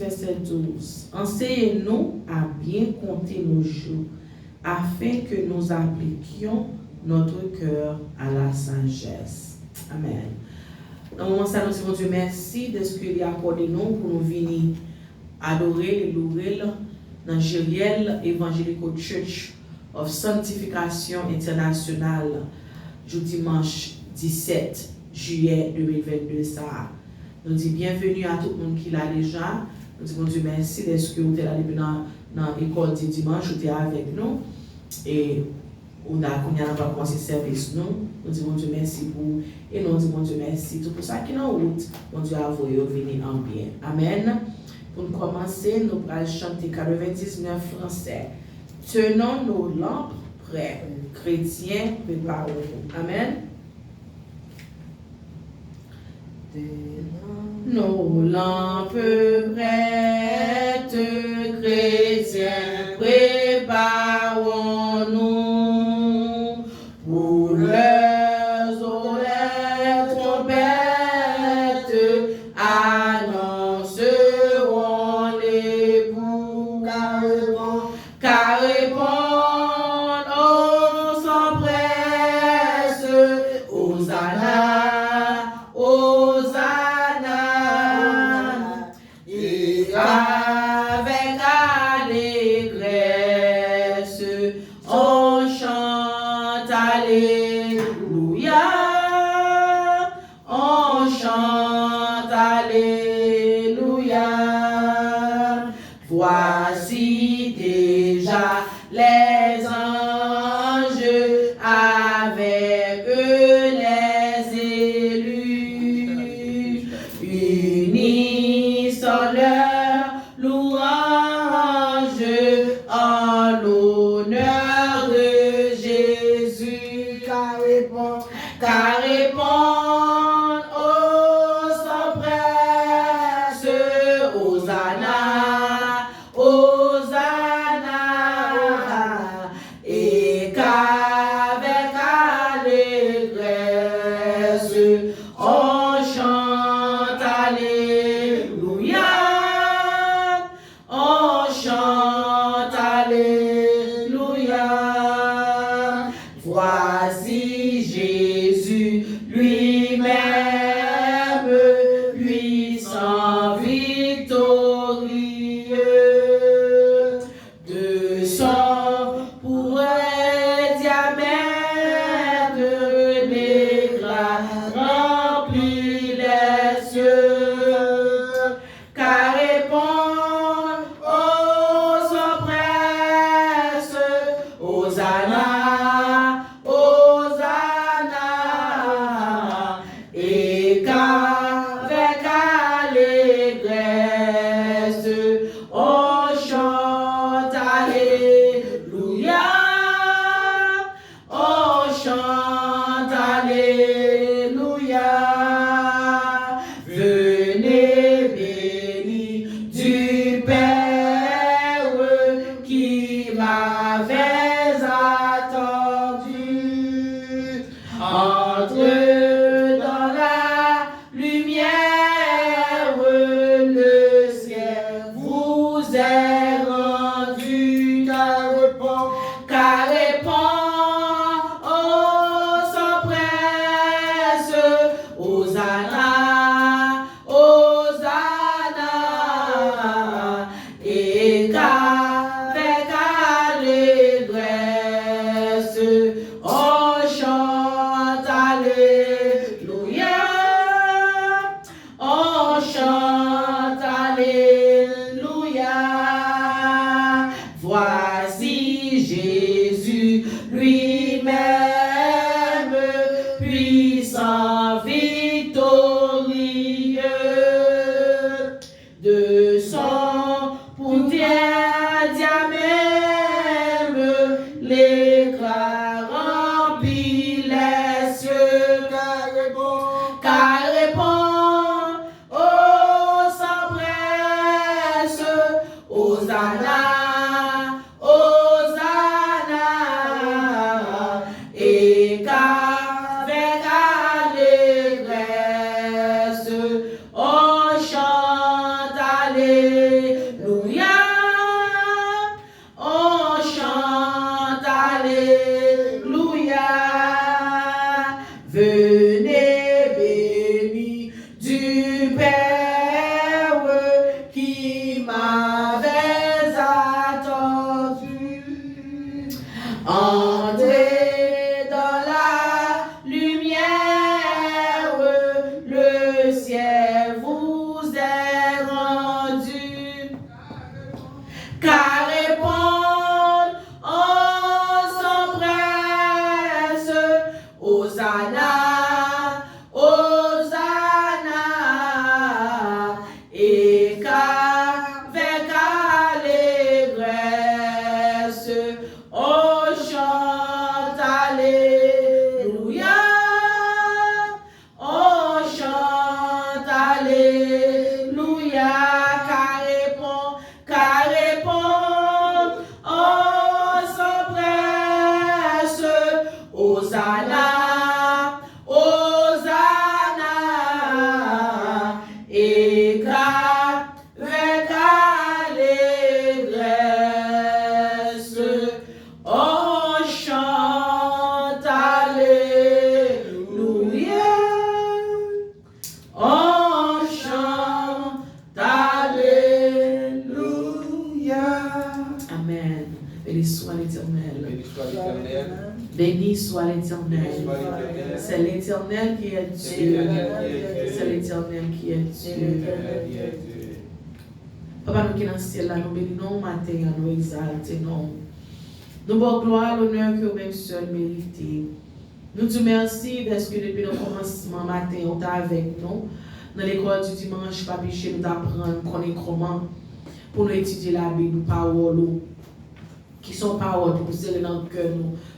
Verset 12. Enseignez-nous à bien compter nos jours, afin que nous appliquions notre cœur à la sagesse. Amen. Dans le moment ça, nous disons Dieu merci de ce qu'il a accordé nous pour nous venir adorer et louer dans Jériel Evangelical Church of Sanctification Internationale du dimanche 17 juillet 2022. Ça. Nous disons bienvenue à tout le monde qui l'a déjà. Nous disons Dieu merci de ce que vous êtes là dans l'école du dimanche, vous êtes avec nous. Et on a commencé le service nous. Nous disons Dieu merci pour vous. Et nous disons Dieu merci tout pour ça qui est en route. Mon Dieu a envoyé venir en bien. Amen. Pour nous commencer, nous allons chanter 99 français. Tenons nos lampes prêts. Chrétiens, préparons-nous. Amen. Nos lampes prêtes, chrétiens, préparons-nous pour leurs oreilles trompettes annonceront l'époux, car répondre on s'empresse, Hosanna, Hosanna, et avec allégresse on chante Alléluia, on chante Alléluia. Voici déjà les anges avec eux les élus, unissant leur louange en l'honneur de Jésus, car répond aux s'empresse, Hosanna, Hosanna, et qu'avec allégresse on chante Alléluia, on chante Alléluia. Voici Jésus lui-même, puissant, victorieux, de son pourrait diamètre l'éclat remplit les cieux, car répond aux oppresses, Hosanna, Hosanna, et qu'avec allégresse on chante Alléluia, on chante Alléluia. Venez bénis du Père qui m'avait attendu. Entre dans la lumière, le ciel vous est rendu, car répond aux s'empresse, Hosanna, Hosanna, et qu'avec allégresse on chante Alléluia, on chante Alléluia. Voici Jésus lui-même, puissant, victorieux, de son pouvoir diamètre l'éclat remplit les cieux, car répond aux s'empresse, Hosanna, Hosanna, et qu'avec allégresse on chante Alléluia. car répondre, on s'empresse. Hosanna, Hosanna, et qu'avec allégresse, on chante Alléluia, on chante Alléluia, car répond, on s'empresse. Hosanna, Hosanna, et qu'avec allégresse, on chante Alléluia, on chante Alléluia. Amen. Béni soit l'Éternel. Béni soit l'Éternel. Béni soit l'Éternel. C'est l'Éternel qui est Dieu. C'est l'Éternel qui est Dieu. Papa, nous qui dans le ciel, là, nous bénissons matin, nous exaltons. Nous bon gloire, l'honneur que vous-même seul méritez. Nous te remercions parce que depuis le commencement matin, on est avec nous. Dans l'école du dimanche, pas péché, nous apprendre comment pour nous étudier la Bible, paroles qui sont paroles pour serrer dans le cœur,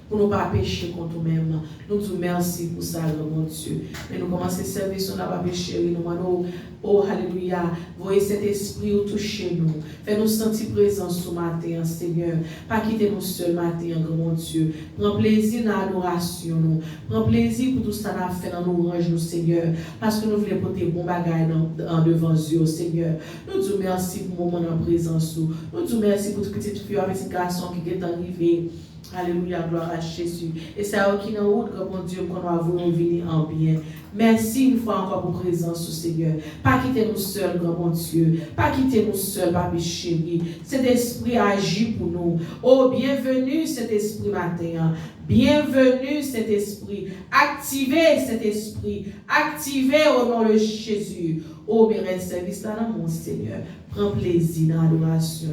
pour ne pas pécher contre nous-mêmes. Nous te remercions pour ça, mon Dieu. Mais nous commençons à servir sur la pas péché. Nous demandons, oh, alléluia, voyez cet esprit au toucher nous. Fais-nous sentir présence ce matin, Seigneur. Pas quitter nous seuls matin, mon Dieu. Prends plaisir dans l'adoration, nous. Prends plaisir pour tout ça qu'on a fait dans nos ranges, nous, Seigneur. Parce que nous voulons porter bon bagage en devant Dieu, Seigneur. Nous te remercions pour le moment en présence. Nous te remercions pour toute petite fille, petite garçon qui est arrivé. Alléluia, gloire à Jésus. Et c'est à qui dans route, mon Dieu, qu'on va vous venir en bien. Merci une fois encore pour présence, Seigneur. Pas quitter nous seuls, grand mon Dieu. Pas quitter nous seuls, Papi chéri. Cet esprit agit pour nous. Oh, bienvenue cet esprit matin. Bienvenue cet esprit. Activez cet esprit. Activez au nom de Jésus. Oh, mes service là, mon Seigneur. Prends plaisir dans l'adoration.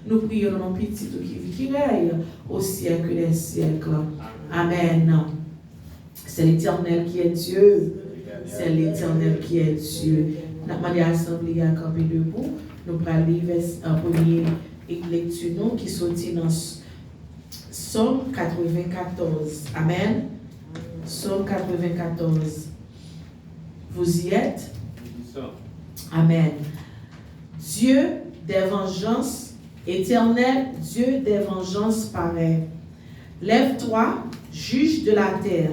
Nous prions dans nos petits qui règne au siècle des siècles. Amen. C'est l'Éternel qui est Dieu. C'est l'Éternel qui est Dieu. Nous avons assemblé à camper debout. Nous allons lire un premier lecture qui sortit dans Psaume 94. Amen. Psaume 94. Vous y êtes? Amen. Dieu des vengeances, éternel Dieu des vengeances pareil. Lève-toi, juge de la terre,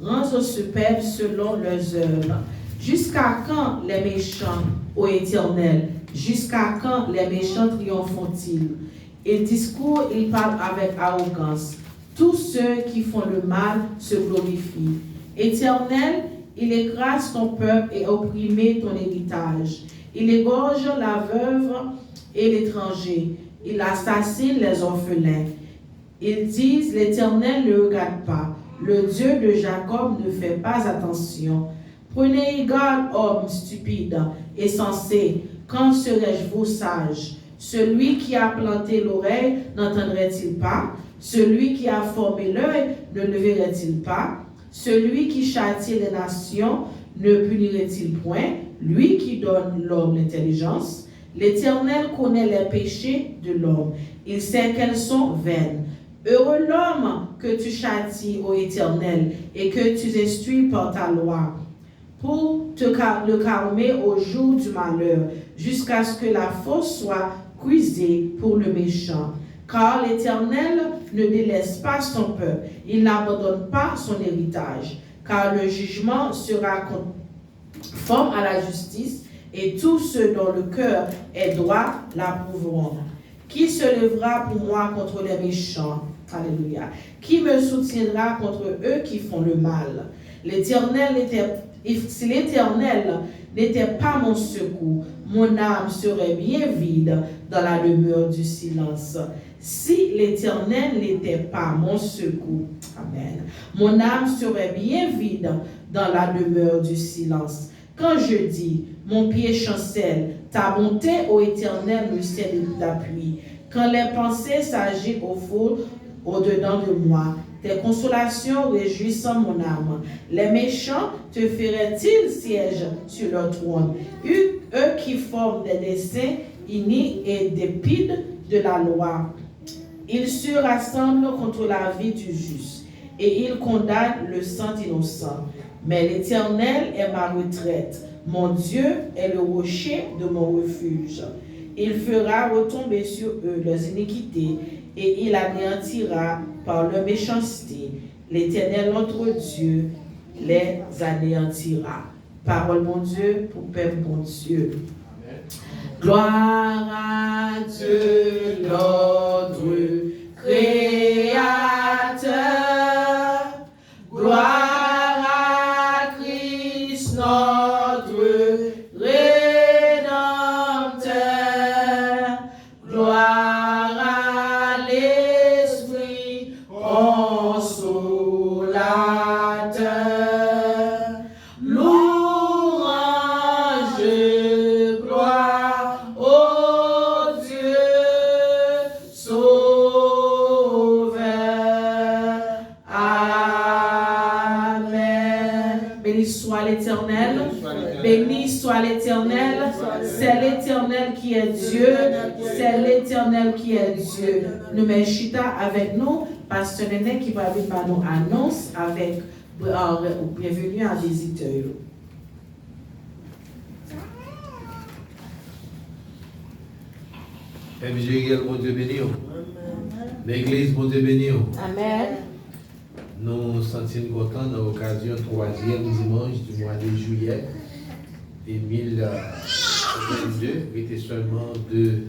rends aux superbes selon leurs œuvres. Jusqu'à quand les méchants, ô Éternel, jusqu'à quand les méchants triompheront-ils? Ils discourent, ils parlent avec arrogance. Tous ceux qui font le mal se glorifient. Éternel, il écrase ton peuple et opprime ton héritage. Il égorge la veuve et l'étranger. Il assassine les orphelins. Ils disent, l'Éternel ne regarde pas. Le Dieu de Jacob ne fait pas attention. Prenez garde, homme stupide et sensé. Quand serais-je vous sage? Celui qui a planté l'oreille n'entendrait-il pas? Celui qui a formé l'œil ne le verrait-il pas? Celui qui châtie les nations ne punirait-il point? Lui qui donne l'homme l'intelligence. L'Éternel connaît les péchés de l'homme. Il sait qu'elles sont vaines. Heureux l'homme que tu châties, ô Éternel, et que tu instruis par ta loi, pour le calmer au jour du malheur, jusqu'à ce que la force soit cuisée pour le méchant. Car l'Éternel ne délaisse pas son peuple, il n'abandonne pas son héritage, car le jugement sera conforme à la justice, et tous ceux dont le cœur est droit l'approuveront. Qui se lèvera pour moi contre les méchants? Alléluia. Qui me soutiendra contre eux qui font le mal? Si l'Éternel n'était pas mon secours, mon âme serait bien vide dans la demeure du silence. Si l'Éternel n'était pas mon secours, amen, mon âme serait bien vide dans la demeure du silence. Quand je dis, mon pied chancelle, ta bonté, ô Éternel, me sert d'appui. Quand les pensées s'agitent au fond, au-dedans de moi, tes consolations réjouissent mon âme. Les méchants te feraient-ils siège sur leur trône? Eux qui forment des desseins iniques et dépides de la loi. Ils se rassemblent contre la vie du juste et ils condamnent le sang innocent. Mais l'Éternel est ma retraite. Mon Dieu est le rocher de mon refuge. Il fera retomber sur eux leurs iniquités et il anéantira par leur méchanceté. L'Éternel, notre Dieu, les anéantira. Parole, mon Dieu, pour Père, mon Dieu. Amen. Gloire à Dieu, notre Créateur. Gloire à Christ, notre Rédempteur. Gloire à l'Esprit consolateur. Louange, gloire au Dieu sauveur. Amen. Béni soit l'Éternel. Béni soit l'Éternel. C'est l'Éternel qui est Dieu. C'est l'Éternel qui est Dieu. Nous mettons Chita avec nous, Pasteur Néné qui va venir nous annonce avec bienvenue à visiteur. MGL, mon Dieu béni. L'église, mon Dieu béni. Amen. Nous nous sentons contents dans l'occasion 3e dimanche du mois de juillet 2022. Il était seulement 2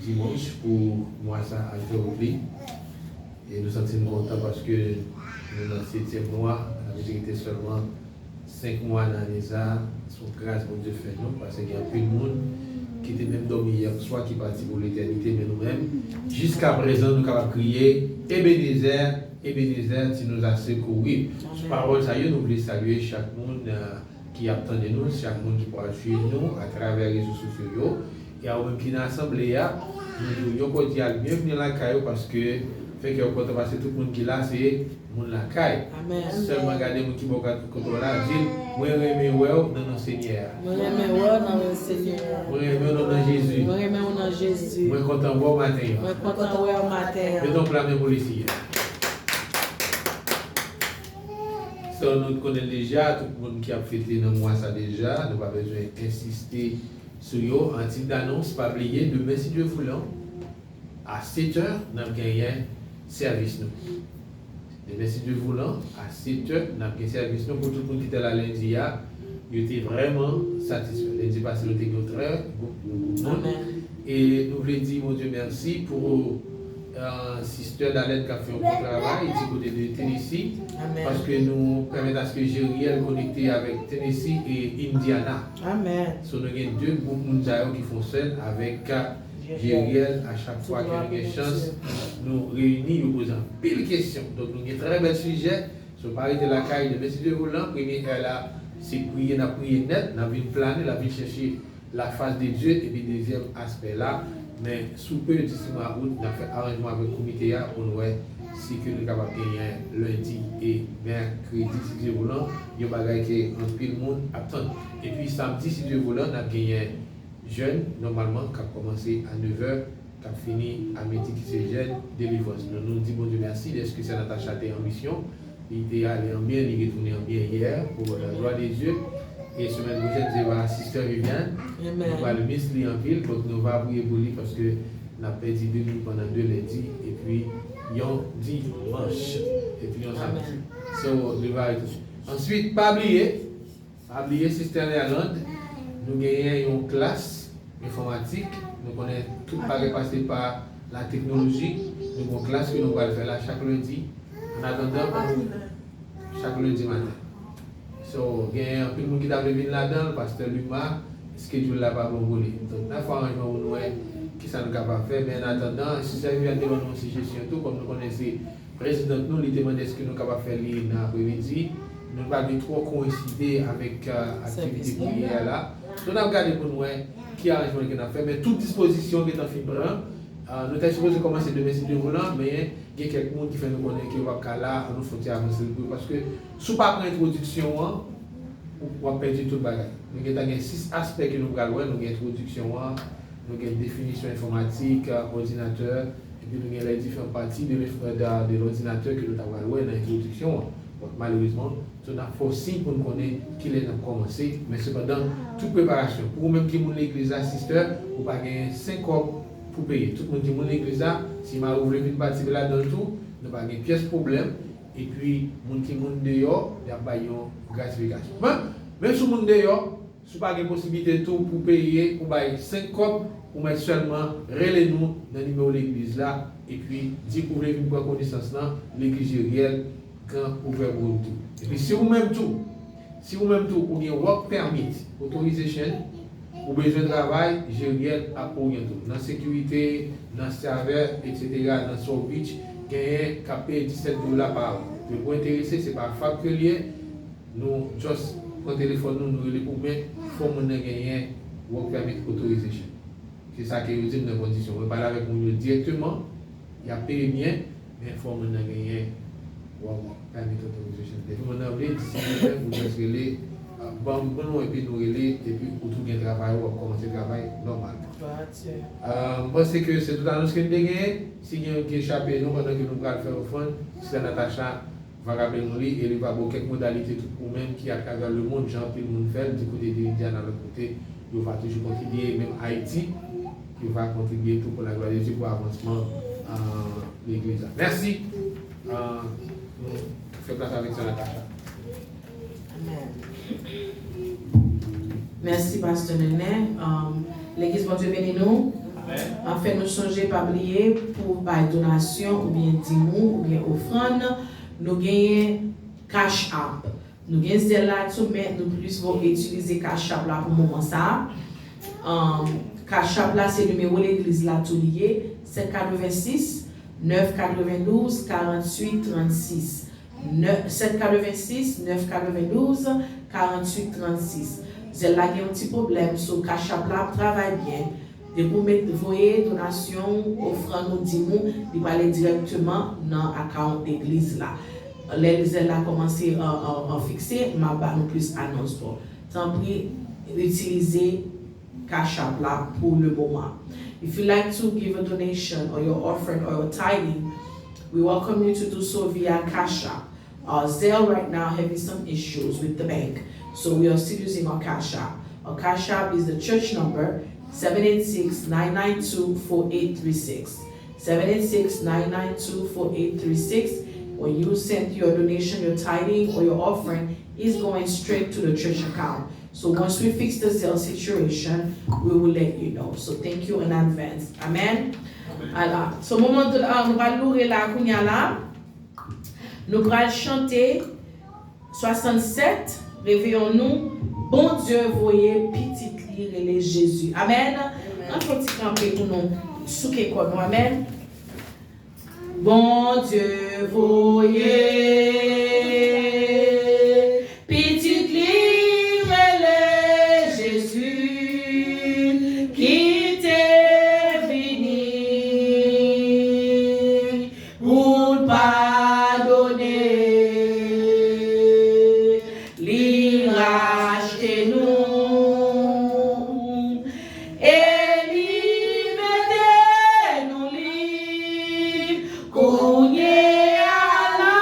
dimanches pour moi ça à Théophile. Et nous nous sentons contents parce que nous dans le 7e mois, il était seulement 5 mois dans les arts. Son grâce, mon Dieu, fait nous parce qu'il y a plus de monde qui était même dormi hier soir, qui partit pour l'éternité, mais nous-mêmes, jusqu'à présent, nous avons crié Ebenezer, Ebenezer, tu nous as secouru. Parole, ça y est, nous voulons saluer chaque monde qui attend de nous, chaque monde qui pourra suivre nous à travers les réseaux sociaux. Et à même qui dans l'assemblée, nous avons dit bienvenue dans la caille parce que fait que quand on passe tout le monde qui est là, c'est mon la caille. Seulement regardez mon qui va quand là, dit moi remets dans le Seigneur. Moi remets dans le Seigneur. Moi remets dans Jésus. Moi remets dans Jésus. Moi content voir matin. Moi content voir matin. Mettons la main pour les filles. Ça nous connaît déjà, tout le monde qui a fêté dans le mois ça déjà, nous pas besoin d'insister sur eux. En type d'annonce, pas oublier, demain si Dieu voulant, à 7h, nous avons gagné service nous. Demain si Dieu voulant, à 7h, nous avons gagné service nous pour tout le monde qui était là lundi, il était vraiment satisfait. Lundi passé, nous étions très bon. Et nous voulons dire, mon Dieu, merci pour Sister Dalette qui a fait un bon travail du côté de Tennessee. Amen. Parce que nous permettons à ce que Jériel connecté avec Tennessee et Indiana. Amen. So, nous avons 2 groupes mondiaux qui fonctionnent avec Jériel à chaque fois que nous avons une chance, nous réunir, nous posons pile de questions. Donc nous avons un très bel sujet. Je vais parler de la caille de M. Dieu voulant. Première là, c'est prier, nous avons prié net, nous avons plané, nous avons cherché la face de Dieu. Et puis deuxième aspect là, mais sous peu de mois août, nous avons fait arrangement avec le comité pour nous si que nous sommes capables de gagner lundi et mercredi, si Dieu voulant, il y a des bagages qui en pile le monde attend. Et puis samedi, si Dieu voulant, nous avons gagné jeune, normalement, qui a commencé à 9h, qui a fini à midi, qui c'est jeune, délivrance. Nous nous disons bon Dieu merci, est-ce que c'est Natacha en mission? Il était allé en bien, il est retourné en bien hier, pour la gloire des dieux. Et semaine prochaine, je vais assister à Viviane. On va le mettre en ville, donc nous allons prier pour lui parce que nous avons perdu 2 minutes pendant 2 lundis, et puis yon dimanche, et puis on samedi. So, ensuite, pas oublier, Sister Léalande, nous gagnons une classe informatique, nous connaissons tout passé par la technologie, nous avons une classe que nous allons faire là chaque lundi, en attendant chaque lundi matin. So, il y a un peu de monde qui a venir là-dedans, le pasteur Luma, ce que Dieu l'a pas volé. Donc, nous avons un arrangement qui s'en est capable de faire, mais en attendant, si ça vient de nous suggestion, tout comme nous connaissons, le président nous, il demande ce que nous sommes capables de faire l'après-midi, nous ne pas trop coïncider avec l'activité prière là. Nous avons regardé pour nous qui arrangement qu'on a fait, mais toute disposition qui est en fibre, nous sommes supposés commencer demain si Dieu veut, mais il y a quelques monde qui fait nous connaître qui va là, nous faut avancer parce que si pas prendre introduction, on va perdre tout le bagage. Nous avons 6 aspects que nous allons voir, nous avons introduction, nous avons définition informatique, ordinateur, et puis nous avons les différentes parties de l'ordinateur que nous allons voir dans l'introduction. Malheureusement, on a forcé pour nous connaître qu'il est commencé, mais cependant, toute préparation, pour vous-même qui est l'église assisteur, vous n'avez pas gagné 5 ans pour payer. Tout le monde qui est l'église, si vous voulez une partie là dans tout, vous n'avez pas gagné pièce problème, et puis, les gens qui sont dehors, il y a une gratification. Même si vous êtes dehors, si vous n'avez pas de possibilité de tout pour payer, pour payer 5 copes, vous mettez seulement, relez-nous dans le numéro de l'église là, et puis, dites que vous voulez une bonne connaissance là, l'église réelle. Ouvert pour tout. Et puis si vous-même tout, vous avez un work permit, autorisation, vous avez besoin de travail, j'ai rien à pour tout. Dans la sécurité, dans le serveur, etc., dans le South Beach, il y a payé $17 par an. Si vous êtes intéressé, ce n'est pas FAP que lié. Nous, juste prendre le téléphone, nous relais pour mettre, il faut que nous gagner work permit autorisation. C'est ça que vous dites dans la condition. Vous parlez avec nous directement, il y a payé bien, mais il faut que nous gagner. Permit autorisation. Et puis, on a oublié, si vous pouvez relais, et puis nous relais, et puis pour tout bien travail, ou commencer le travail normal. Je pense que c'est tout annonce que nous avons. Si vous avez échappé, nous, pendant que nous allons faire au fond, c'est Natacha va rappeler nous et il va avoir quelques modalités pour nous-mêmes qui, à travers le monde, Jean, puis le monde fait, du côté de l'Indiana, de l'autre côté, il va toujours contribuer, même Haïti, qui va contribuer tout pour la gloire de Dieu, pour l'avancement de l'Église. Merci. Fais place avec ça, Natacha. Amen. Merci, Pasteur Nené. L'église, bon Dieu, bénis-nous. Afin nous changer, pas oublier, pour par donation, ou bien dimou, ou bien offrande, nous gagnons Cash App. Nous gagnons celle-là, mais nous plus vont utiliser Cash App là pour le moment ça. Cash App là, c'est le numéro de l'église là, tout lié, 786 992 48 36. 786 992 48 36. J'ai là un petit problème sur Cash App là, travaille bien. De vous mettre voyer donation, offrande ou dimou, il va aller directement dans l'account d'église là. Les là commencé à fixer, ma ba nous plus annonce pour. Tant pis, utiliser Cash App là pour le moment. If you like to give a donation or your offering or your tithing, we welcome you to do so via Cash App. Zelle right now having some issues with the bank, so we are still using our Cash App. Our Cash App is the church number 786-992-4836. 786-992-4836. When you send your donation, your tithing, or your offering, is going straight to the church account. So once we fix the Zelle situation, we will let you know. So thank you in advance. Amen. Alors, ce moment de nous allons louer la kounya là. Nous allons chanter 67. Réveillons-nous. Bon Dieu, voyez petite lire et les Jésus. Amen. Un petit campé pour nous. Souké quoi nous. Amen. Bon Dieu, voyez petite lire et les Jésus qui t'est venu pour pardonner. Cognez à la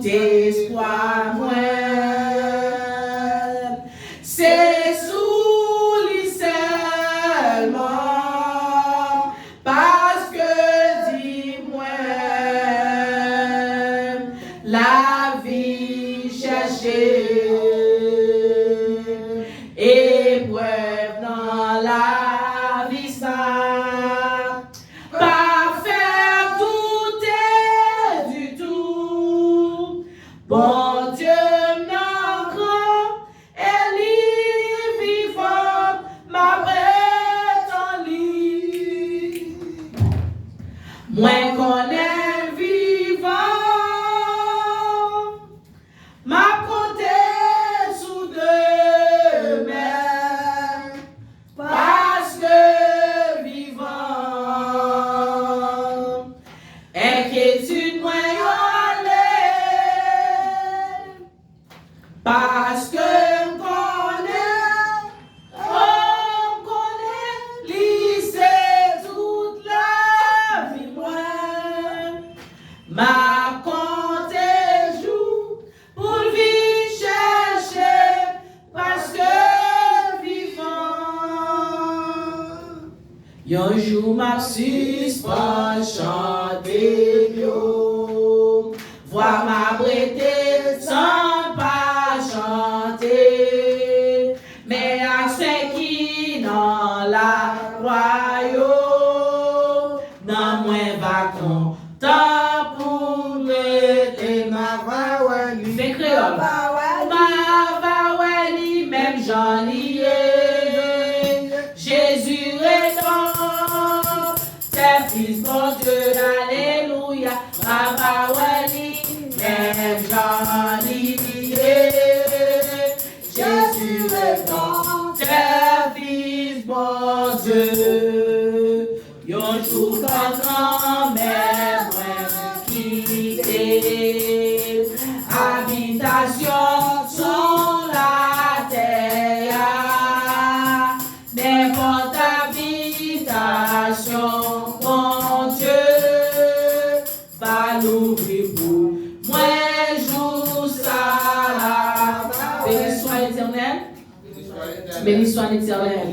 espoir moi. C'est sous lui seulement, parce que dis-moi, la vie cherchée, épreuve dans la vie ça, pas faire tout et du tout. Bon Dieu m'en grand, elle est vivante, ma bête en lit. Moi qu'on est vivant, ma côté sous deux mers, parce que vivant, inquiétude moi y'allait, parce que m'connais, lycée toute la vie moi, ma compte joue pour vie chercher, parce que vivant. Yon jour m'a suspend chanter bio, voir ma breté sans pas chanter, mais à ceux qui dans la royaume, dans moins va content pour l'été, ma va lui fait créole, ma va ouais même j'en y ai, Jésus rédempteur, c'est fils bon Dieu, alléluia, ma va ouais même j'en y ai, Jésus rédempteur, fils bon Dieu, yon jour quand grand-mère quitter, habitation sur la terre, n'importe habitation, mon Dieu, va l'ouvrir pour moi, jour ça. Béni soit l'Éternel. Béni soit l'Éternel.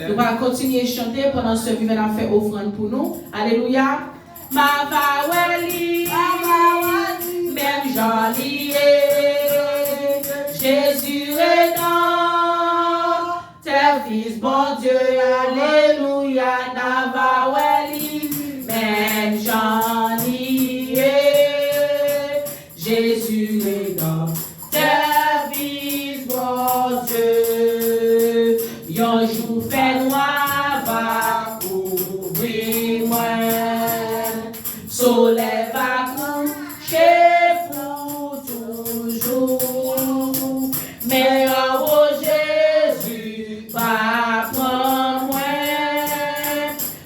Nous allons continuer à chanter pendant ce vivant à faire offrande pour nous. Alléluia. Ma vaweli, même j'en lié. Jésus est dans tes fils, bon Dieu, alléluia. Na vaweli, même j'en lié. Jésus est dans tes fils, bon Dieu. Yon jour fait noir va couvrir moi, soleil va coucher pour toujours, mais oh Jésus va prendre moi,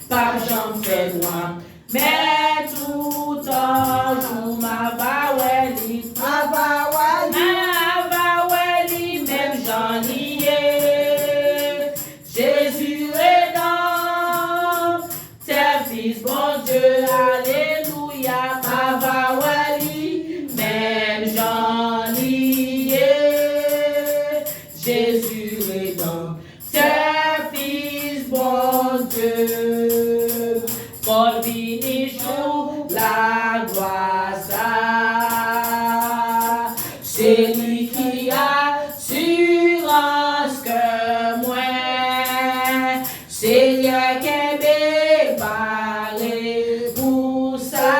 pas j'en fais noir, mais tout en jour ma va même j'en y ai. Jésus est dans tes fils, bon Dieu, alléluia, ma vawali, même j'en y ai. Jésus est dans tes fils, bon Dieu, Paul vini jour la gloire ça, c'est lui qui a assurance que moi, Seigneur qui me parle pour ça,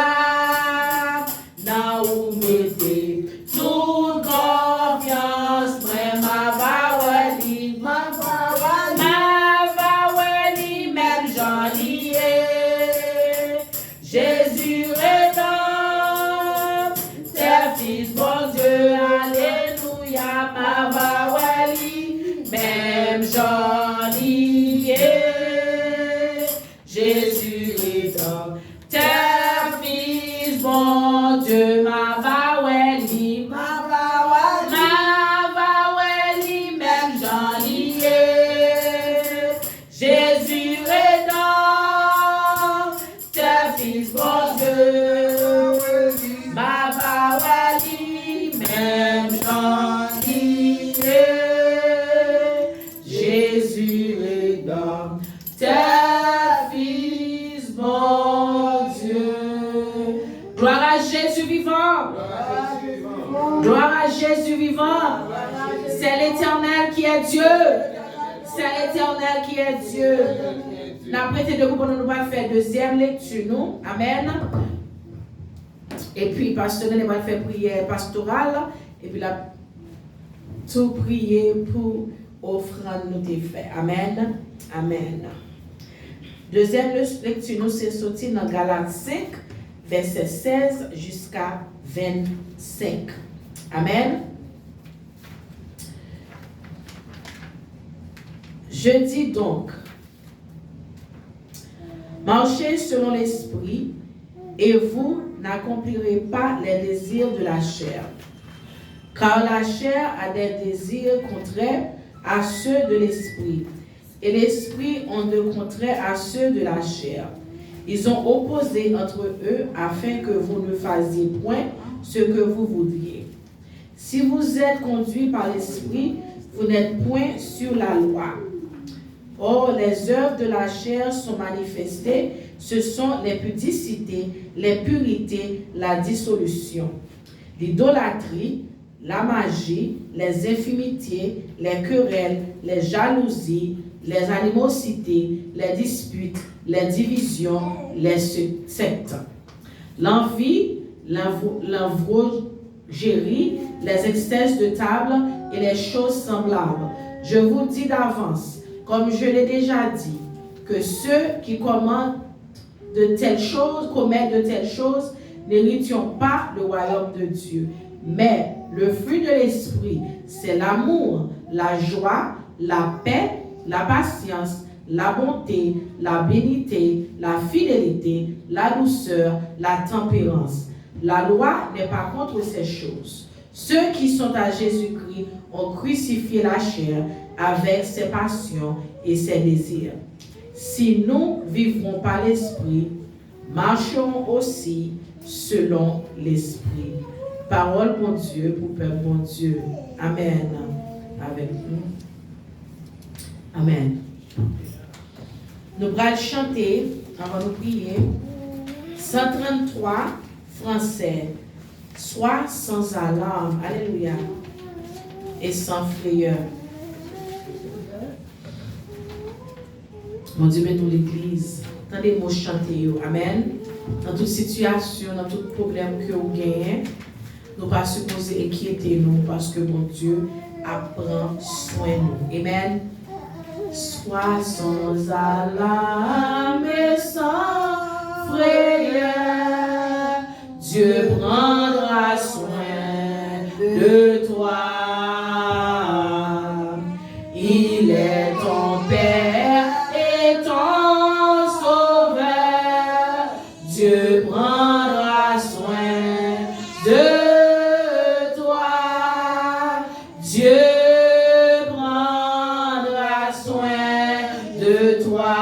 n'a ou mettez toute confiance, moi ma vawali, même j'en y ai. Jésus rédempteur, tes fils, bon Dieu, alléluia, ma vawali, même j'en y ai. Jésus rédempteur, tes fils, bon Dieu, ma vawali, même j'en y ai. Jésus rédempteur, tes fils, bon Dieu, ma vawali, vivant. Gloire à Jésus vivant. C'est l'Éternel qui est Dieu. C'est l'Éternel qui est Dieu. Après, nous allons faire deuxième lecture, nous. Amen. Et puis, pasteur, nous allons faire prière pastorale. Et puis, là, tout prier pour offrande nous t'ai fait. Amen. Amen. Deuxième lecture, nous c'est sorti dans Galates 5, verset 16 jusqu'à 25. Amen. Je dis donc, marchez selon l'esprit, et vous n'accomplirez pas les désirs de la chair. Car la chair a des désirs contraires à ceux de l'esprit, et l'esprit ont de contraires à ceux de la chair. Ils ont opposé entre eux afin que vous ne fassiez point ce que vous voudriez. Si vous êtes conduits par l'esprit, vous n'êtes point sur la loi. Or, les œuvres de la chair sont manifestées, ce sont les pudicités, les purités, la dissolution, l'idolâtrie, la magie, les infimités, les querelles, les jalousies, les animosités, les disputes, les divisions, les sectes, l'envie, l'invrogérie, les extase de table et les choses semblables. Je vous dis d'avance, comme je l'ai déjà dit, que ceux qui commettent de telles choses n'hériteront pas le royaume de Dieu. Mais le fruit de l'esprit, c'est l'amour, la joie, la paix, la patience, la bonté, la bénité, la fidélité, la douceur, la tempérance. La loi n'est pas contre ces choses. Ceux qui sont à Jésus-Christ ont crucifié la chair avec ses passions et ses désirs. Si nous vivrons par l'esprit, marcherons aussi selon l'esprit. Parole pour Dieu, pour peuple bon Dieu. Amen. Avec nous. Amen. Nous allons chanter, avant de prier, 133 français. Sois sans alarme, alléluia, et sans frayeur. Mon Dieu, mettons l'église. Attendez-moi chanter, amen. Dans toute situation, dans tout problème que vous gagnez, nous ne pas supposer inquiéter nous parce que mon Dieu apprend soin de nous. Amen. Sois sans alarme et sans frayeur. Dieu prendra soin de toi. Il est ton Père et ton Sauveur. Dieu prendra soin de toi. Dieu prendra soin de toi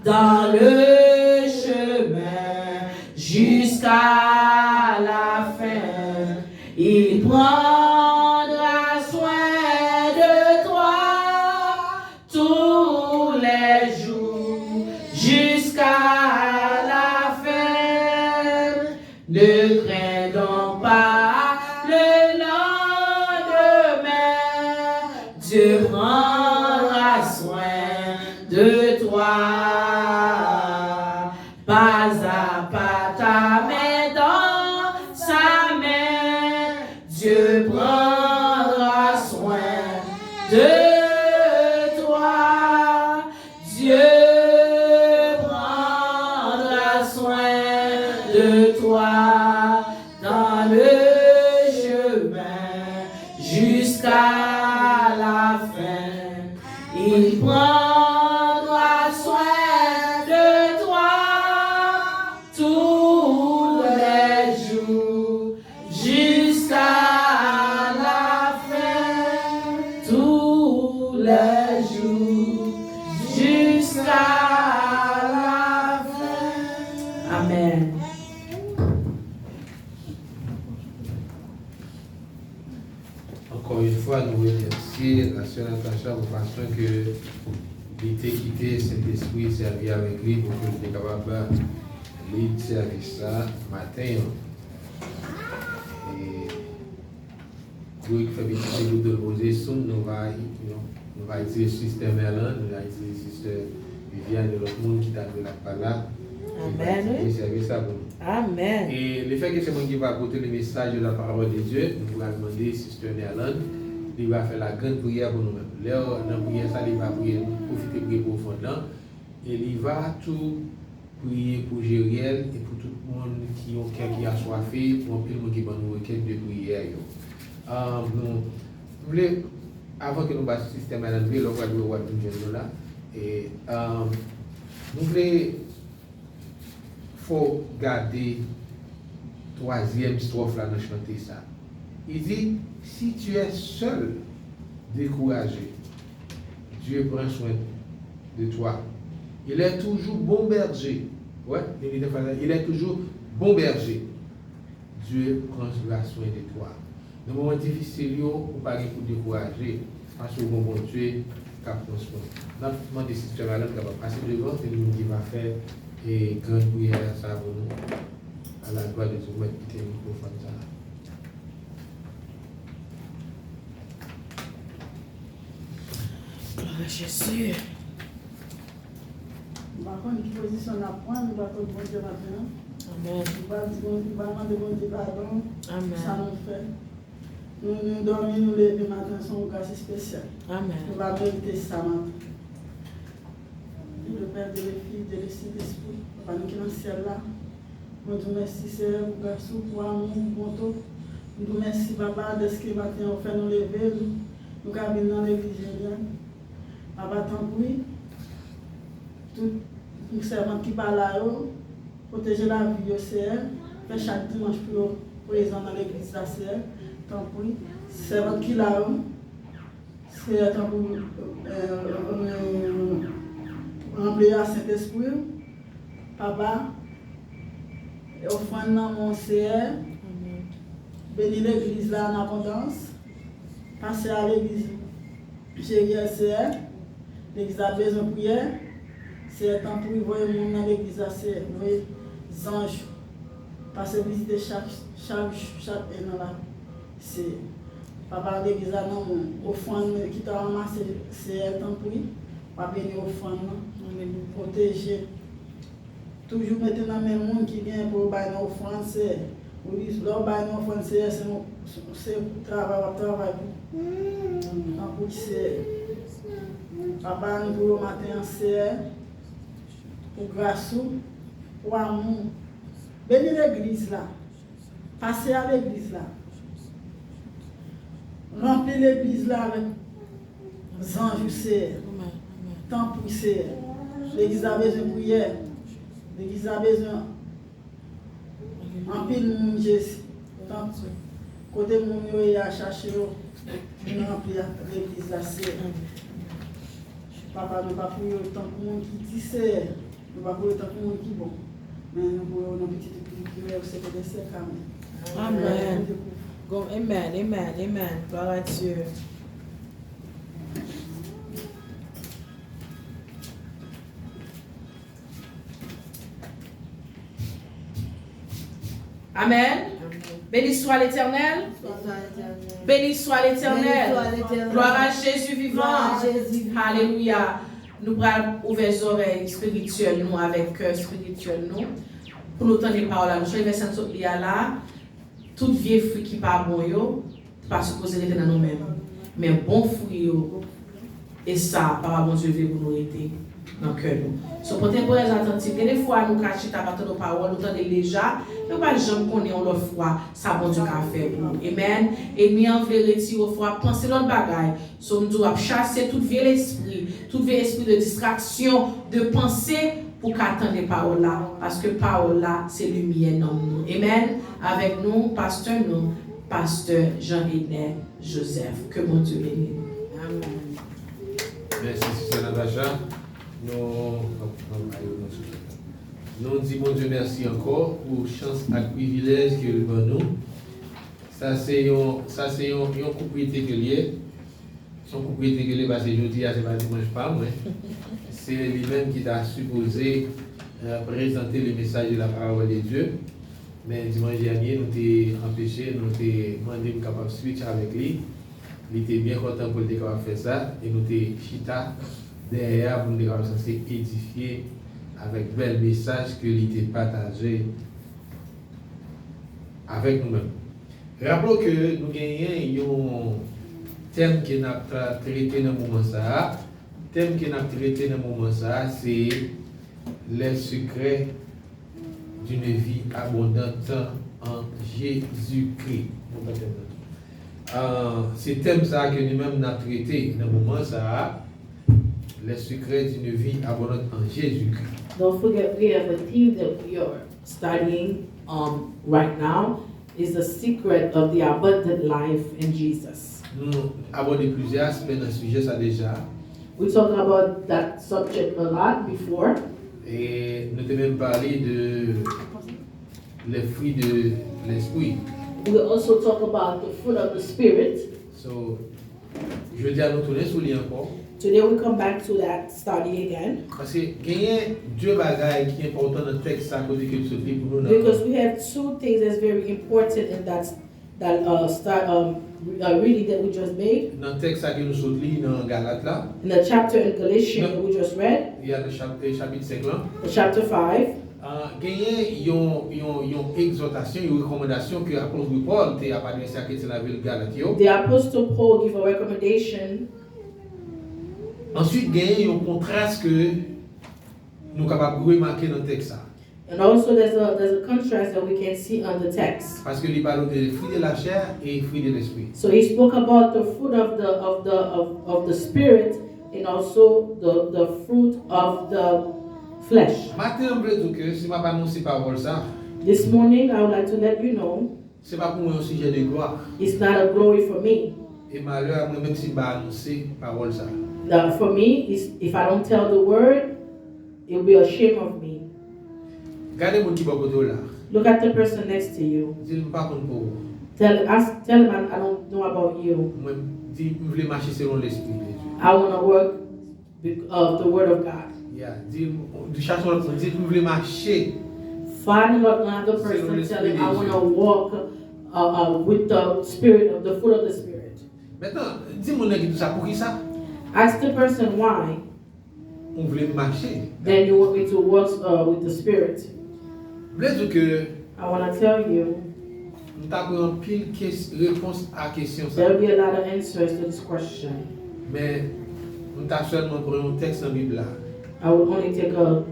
dans le chemin jusqu'à la fin. Il prendra soin de toi tous les jours jusqu'à la fin. Ne crains donc pas le lendemain. Dieu prendra soin de toi. Pas à pas ta main dans sa main. Dieu prendra soin de toi. Dieu prendra soin de toi dans le chemin jusqu'à la fin. Il prendra soin de toi tous les jours jusqu'à la fin. Tous les jours jusqu'à la fin. Amen. Encore une fois, nous remercions la sœur Natacha pour façon que il était quitté Saint-Esprit, servi avec lui pour que nous soyons capables de servir ça matin. qui fait petit groupe de poser sous, nous va utiliser le système Merlin, nous va utiliser le système Viviane et l'autre monde qui t'a de la parole. Amen. Et c'est ça pour nous. Amen. Et le fait que c'est moi qui va apporter le message de la parole de Dieu, nous pourrons demander, Sister Merlin, il va faire la grande prière pour nous-mêmes. Là, dans la prière, ça, il va prier, profiter de prier pour le fond là. Et il va tout prier pour Jériel et pour tout le monde qui ont qui a soifé, pour tout le monde qui va nous requête de prière. Nous voulons, avant que nous passions le système à l'entrée, nous allons voir tout le monde là. Et nous voulons, faut garder troisième strophe là, nous chanter ça. Il dit, si tu es seul, découragé, Dieu prend soin de toi. Il est toujours bon berger. Ouais, il est toujours bon berger. Dieu prend soin de toi. Dans les moments difficiles, il ne faut pas décourager. Parce que bon Dieu qui prend soin. Notre demande si tu es malade, qui va passer devant, c'est lui qui va faire et grande prière ça pour nous. À la gloire de Dieu, mettre le microphone ça. Gloire à Jésus. Par contre, une position à prendre, nous allons bon Dieu maintenant. Amen. Nous allons demander bon Dieu pardon. Amen. Ça nous fait. Nous dormons, nous lever matin, son grâce spéciale. Amen. Nous allons méditer ça maintenant. Le Père, de l'Esprit, de l'Esprit, Papa, nous qui sommes dans le ciel là. Nous te remercions, Seigneur, pour grâce, pour amour, pour ton. Nous te remercions, Papa, de ce que matin on fait nous lever. Nous avons dans l'église. Papa, tant pis. Tout nous servant qui parle là, protéger la vie, Seigneur. Faire chaque dimanche pour présent dans l'église, Seigneur. Tant pis. Servant qui là, Seigneur, tant pis. Remplir à Saint-Esprit, Papa, et offrande dans mon Seigneur, bénis l'église là en abondance, passez à l'église, Jériel Seigneur, l'église a besoin de prière, c'est temps pour voyer le monde dans l'église là, c'est voyer les anges, passez visiter chaque dans là, c'est Papa l'église là, non, offrande qui t'a ramassé, c'est temps pour pas bénir offrande. Protéger. Toujours mettre dans le même monde qui vient pour bailler nos offrandes, c'est leur bailler nos offrandes, c'est travail. Donc, c'est Papa, nous pour le matin, c'est pour grâce, pour amour. Bénis l'église là. Passez à l'église là. Remplis l'église là avec les anges, c'est tant pour c'est. L'église a besoin de prière. L'église a besoin en pile de monde Jésus. Côté de mon il a cherché, nous remplir l'église là. Papa, nous ne pouvons pas prier autant que monde qui dit c'est. Nous ne pouvons pas prier autant que monde qui est bon. Mais nous pouvons une petite prière au secret des secrets. Amen. Amen. Gloire à Dieu. Amen. Béni soit l'Éternel. Béni soit l'Éternel. Gloire à Jésus vivant. Alléluia. Nous allons ouvrir les oreilles spirituelles, nous, avec cœur spirituel, nous, pour nous entendre les paroles. Nous sommes verset là. Tout vieux fruit qui pas bon, pas supposé être dans nous-mêmes. Mais bon fruit, et ça, par bon Dieu, veut pour nous aider. Dans le cœur. So, pour être très attentif, des fois, nous cachons à partir de nos paroles, nous entendons déjà, nous ne pouvons jamais connaître l'autre fois, ça bon Dieu a fait pour nous. Amen. Et nous, en vrai, retirer au fois, penser l'autre bagaille. So, nous devons chasser tout vieux esprit de distraction, de pensée, pour qu'attendre les paroles là. Parce que paroles là, c'est lumière dans nous. Amen. Avec nous, pasteur Jean-René Joseph. Que mon Dieu bénisse. Amen. Merci, Sister Natacha. Nous disons bon Dieu merci encore pour chance et privilège que nous nous. Ça c'est une propriété que lié. Son propriété que lié parce que je dis c'est pas dimanche pas moi. C'est lui-même qui t'a supposé présenter le message de la parole de Dieu. Mais dimanche dernier, nous t'avons empêché, nous t'avons demandé de capable switch avec lui. Il était bien content pour être capable de faire ça. Et nous t'avons chita derrière pour nous être censé édifier avec bel message que il était partagé avec nous-mêmes. Rappelons que nous gagnons un thème qui n'a pas traité dans le moment ça. Le thème qui n'a pas traité dans le moment ça, c'est les secrets d'une vie abondante en Jésus-Christ. C'est le thème ça que nous-mêmes nous avons traité dans le moment ça, les secrets d'une vie abondante en Jésus-Christ. Don't forget, we have a theme that we are studying right now. Is the secret of the abundant life in Jesus. Nous abordons plusieurs aspects dans ce sujet ça déjà. We talked about that subject a lot before. Et nous avons même parlé de les fruits de l'esprit. We also talk about the fruit of the Spirit. So, je dis à nous tourner sur lui encore. Today we come back to that study again. Parce que il y a deux bagages qui sont importants dans le texte à côté que tu dis pour nous. Because we have two things that's very important in reading that we just made. Dans le texte que nous sommes lus dans Galates là. In the chapter in Galatians that we just read. Il y a le chapitre 5 là. The chapter 5. Il y a une exhortation, une recommandation que l'apôtre Paul a adressée à la ville Galate. The apostle Paul give a recommendation. Ensuite, il y a un contraste que nous sommes capables de remarquer dans le texte. And also there's a contrast that we can see on the text. Parce que il parle des fruits de la chair et fruits de l'esprit. So he spoke about the fruit of the spirit and also the fruit of the flesh. Matin, on veut dire que si je ne pas annoncer parole ça. This morning I would like to let you know. C'est pas pour moi un sujet de gloire. It's not a glory for me. Et malheur moi même si je pas annoncer parole ça. For me, if I don't tell the word, it will be a shame of me. Regardez mon qui va côté là. Look at the person next to you. Dis-moi pas contre pour. Tell him I don't know about you. Moi dis je veux marcher selon l'esprit de Dieu. I want to work of the word of God. Yeah, dis cherche l'autre personne, dis je veux marcher. Find another person, tell him I want to walk with the spirit of the fruit of the spirit. Maintenant, dis-moi qui tout ça pour qui ça? Ask the person why. On voulait marcher. Then you want me to work with the spirit. Je veux dire que I want to tell you. Nous avons pile réponse à la question. There will be a lot of answers to this question. Mais nous avons seulement pris un texte dans la Bible. I will only take a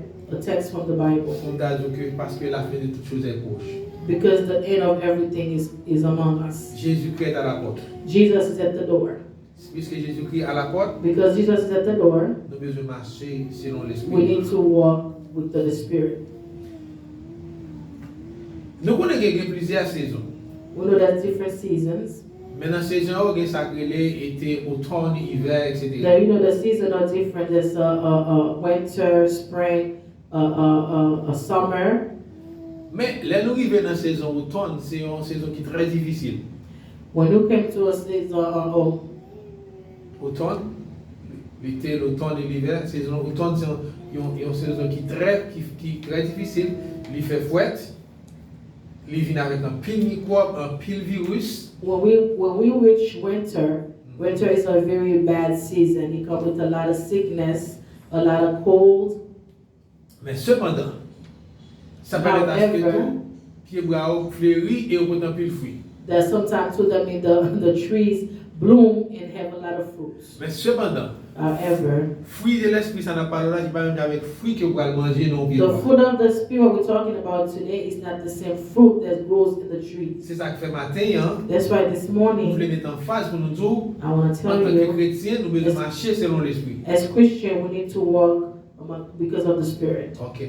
text from the Bible. On a dit que parce que la fin de toutes choses est proche. Because the end of everything is among us. Jésus-Christ est à la porte. Jesus is at the door. Puisque Jésus-Christ est à la porte, Because Jesus is at the door, nous devons besoin marcher selon l'esprit. we need to walk with the Spirit. Nous connaissons plusieurs saisons. We know there's different seasons. Mais dans la saison où il y a été automne, hiver, etc. Now, you know the seasons are different. There's winter, spring, a summer. Mais là, nous arrivons dans la saison automne, c'est une saison qui est très difficile. When you come to a season Automne, l'été, l'automne et l'hiver, saison automne, c'est une saison qui est très difficile. Il fait fouette, il vient avec un pile microbe, un pile virus. when we reach winter is a very bad season. It comes with a lot of sickness, a lot of cold. Mais cependant, ça peut être aspect tout, qui est fleuri et au un pile fruit. That sometimes to them the trees bloom and have a lot of fruits. Mais cependant, However, fruit de l'esprit, ça n'a pas là, c'est pas même avec fruit que vous allez manger non the fruit of the spirit we're talking about today is not the same fruit that grows in the trees. C'est ça qui fait matin, hein. That's why this Nous morning voulons mettre en phase pour nous dire, I want to en tell tant que you, chrétien, nous devons marcher selon l'esprit. as Christian, we need to walk because of the Spirit. Ok.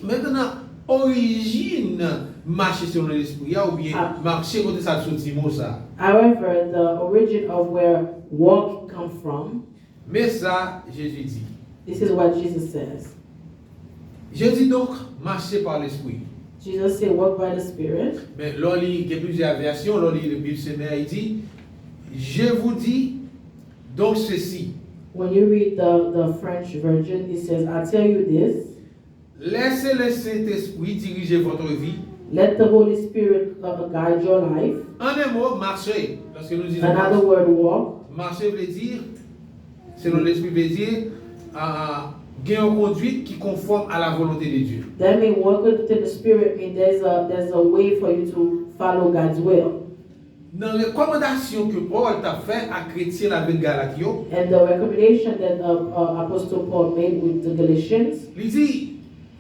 Maintenant, origine marcher selon l'esprit, ou bien marcher côté ça sorti mot ça. However, the origin of where walk come from, Mais ça, Jésus dit. this is what Jesus says. Je dis donc, marcher par l'esprit. Jesus said, walk by the Spirit. Mais là, il y a plusieurs versions. Là, le Bible séminaire, il dit, je vous dis donc ceci. When you read the French version, it says, I tell you this. Laissez le Saint-Esprit diriger votre vie. Let the Holy Spirit guide your life. En un mot, marcher. Lorsque nous disons Another word, walk. marcher veut dire, selon l'esprit veut dire, gagner une conduite qui conforme à la volonté de Dieu. That means walk within the Spirit means there's a way for you to follow God's will. Dans les recommandations que Paul t'a fait à chrétiens avec Galatio, And the recommendation that Apostle Paul made with the Galatians, il dit,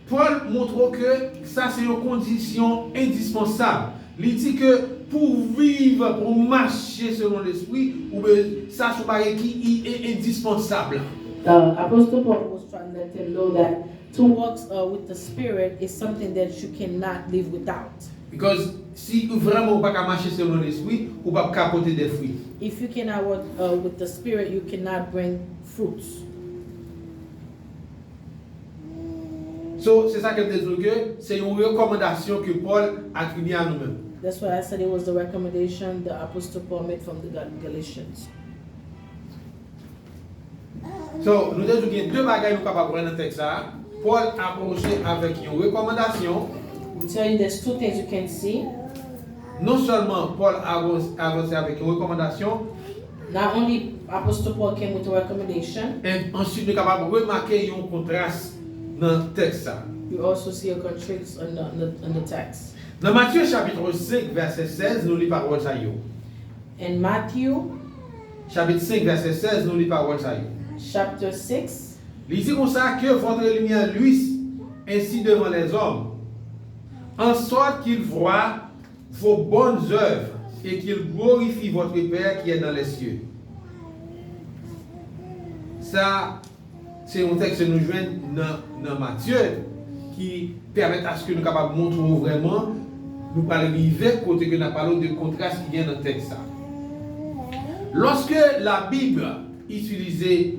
Paul montre que ça c'est une condition indispensable. Il dit que pour vivre, pour marcher selon l'esprit, ou bien ça c'est pareil qui est indispensable. Apostle Paul was trying to let them know that to walk with the Spirit is something that you cannot live without. Because si vraiment pas marcher selon l'esprit, ou pas capoter des fruits. If you cannot walk with the Spirit, you cannot bring fruits. So, c'est ça que je dis que c'est une recommandation que Paul attribue à nous-mêmes. That's why I said it was the recommendation the Apostle Paul made from the Galatians. So, nous avons deux bagages nous capables de prendre dans le texte. Paul a approché avec une recommandation. We tell you there's two things you can see. Non seulement Paul a avancé avec une recommandation, Not only Apostle Paul came with a recommendation, et ensuite nous sommes capables de remarquer un contraste dans le texte. you also see a contrast on the text. Dans Matthieu chapitre 5, verset 16, nous lisons parole ça yo. In Matthew Chapitre 5, verset 16, nous lisons parole ça yo. chapter 6, Il dit comme ça que votre lumière luise ainsi devant les hommes, en sorte qu'ils voient vos bonnes œuvres et qu'ils glorifient votre Père qui est dans les cieux. Ça, c'est un texte que nous joignons dans Matthieu qui permet à ce que nous soyons capables de montrer vraiment, nous parlons de côté que nous parlons de contraste qui vient dans le texte. Lorsque la Bible utilisait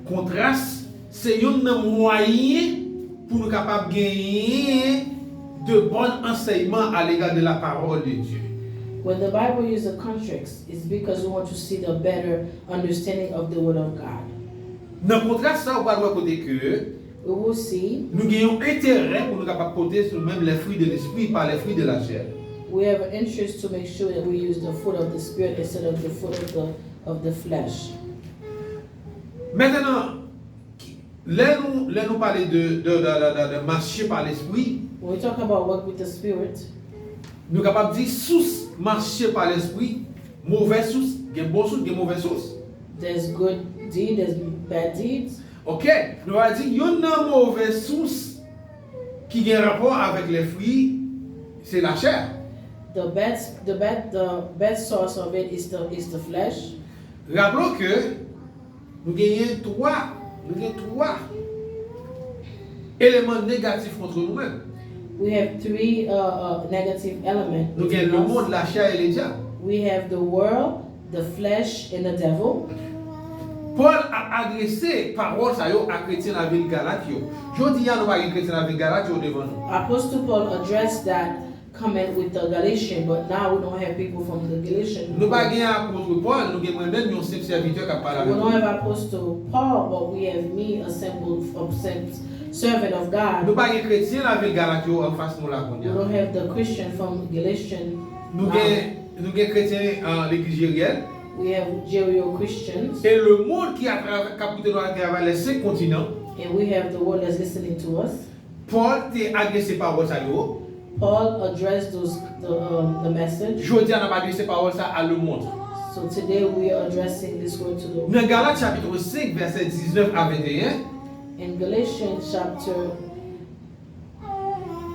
contraste, c'est un moyen pour nous capables de gagner de bons enseignements à l'égard de la parole de Dieu. when the Bible uses a contrast, it's because we want to see the better understanding of the Word of God. Dans le contraste, ça, on va voir côté que We will see nous gagnons intérêt pour nous capables de porter sur même les fruits de l'esprit par les fruits de la chair. we have an interest to make sure that we use the fruit of the Spirit instead of the fruit of the flesh. Maintenant, là nous parler de marcher par l'esprit, When we talk about work with the Spirit, nous sommes capables de dire sous marcher par l'esprit, mauvaise source, il y a bon source, il y a mauvaise source. there's good deed, there's bad deeds. Ok, nous allons dire, il y a une mauvaise source qui a un rapport avec les fruits, c'est la chair. The bad source of it is the flesh. Rappelons que nous gagnons trois éléments négatifs contre nous-mêmes. We have three negative elements. Nous within gagnons le us. monde, la chair et les diables. We have the world, the flesh, and the devil. Paul a adressé parole à chrétiens dans la ville Galate. Je dis à nous pas chrétiens dans la ville Galate devant nous. Apostle Paul addressed that comment with the Galatians, but now we don't have people from the Galatians. Nous pas gagner apôtre Paul, nous gagnons même un simple serviteur qui parle We avec don't nous. have Apostle Paul, but we have me, a simple servant of God. Nous pas gagner chrétiens dans la ville Galate en face nous là. We don't have the Christian from Galatians. Nous gagnons chrétiens en l'église Jériel. We have Jericho Christians, Et le monde qui a capté à travers les 5 continents, and we have the world that's listening to us. Paul t'a adressé parole à eux. Paul addressed the message. Je dis à n'a pas adressé parole à le monde. So today we are addressing this word to the Dans Galates chapitre 5 verset 19 à 21. in Galatians chapter